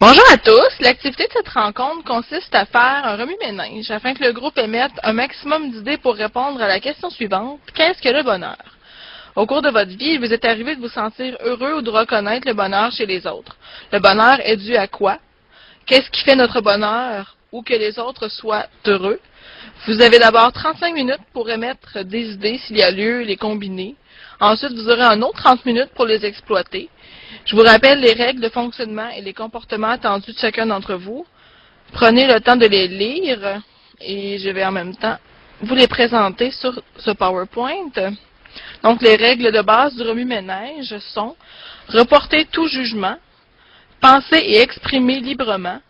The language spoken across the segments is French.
Bonjour à tous. L'activité de cette rencontre consiste à faire un remue-ménage afin que le groupe émette un maximum d'idées pour répondre à la question suivante. Qu'est-ce que le bonheur? Au cours de votre vie, il vous est arrivé de vous sentir heureux ou de reconnaître le bonheur chez les autres. Le bonheur est dû à quoi? Qu'est-ce qui fait notre bonheur ou que les autres soient heureux? Vous avez d'abord 35 minutes pour émettre des idées s'il y a lieu, les combiner. Ensuite, vous aurez un autre 30 minutes pour les exploiter. Je vous rappelle les règles de fonctionnement et les comportements attendus de chacun d'entre vous. Prenez le temps de les lire et je vais en même temps vous les présenter sur ce PowerPoint. Donc, les règles de base du remue-ménage sont reporter tout jugement, penser et exprimer librement,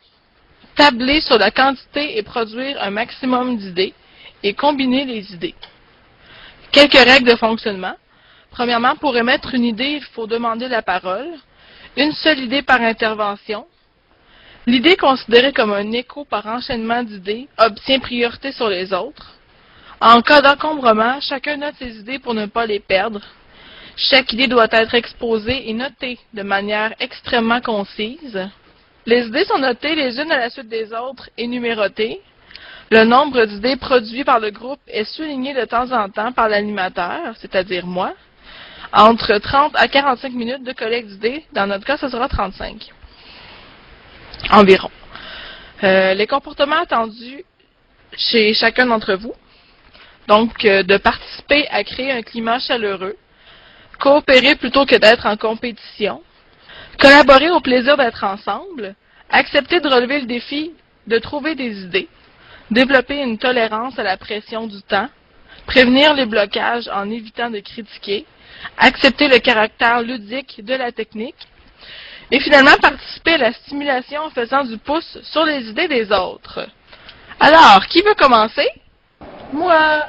tabler sur la quantité et produire un maximum d'idées et combiner les idées. Quelques règles de fonctionnement. Premièrement, pour émettre une idée, il faut demander la parole. Une seule idée par intervention. L'idée considérée comme un écho par enchaînement d'idées obtient priorité sur les autres. En cas d'encombrement, chacun note ses idées pour ne pas les perdre. Chaque idée doit être exposée et notée de manière extrêmement concise. Les idées sont notées les unes à la suite des autres et numérotées. Le nombre d'idées produites par le groupe est souligné de temps en temps par l'animateur, c'est-à-dire moi. Entre 30 à 45 minutes de collecte d'idées. Dans notre cas, ce sera 35 environ. Les comportements attendus chez chacun d'entre vous. Donc, de participer à créer un climat chaleureux, coopérer plutôt que d'être en compétition, collaborer au plaisir d'être ensemble, accepter de relever le défi de trouver des idées, développer une tolérance à la pression du temps, prévenir les blocages en évitant de critiquer, accepter le caractère ludique de la technique, et finalement participer à la stimulation en faisant du pouce sur les idées des autres. Alors, qui veut commencer? Moi!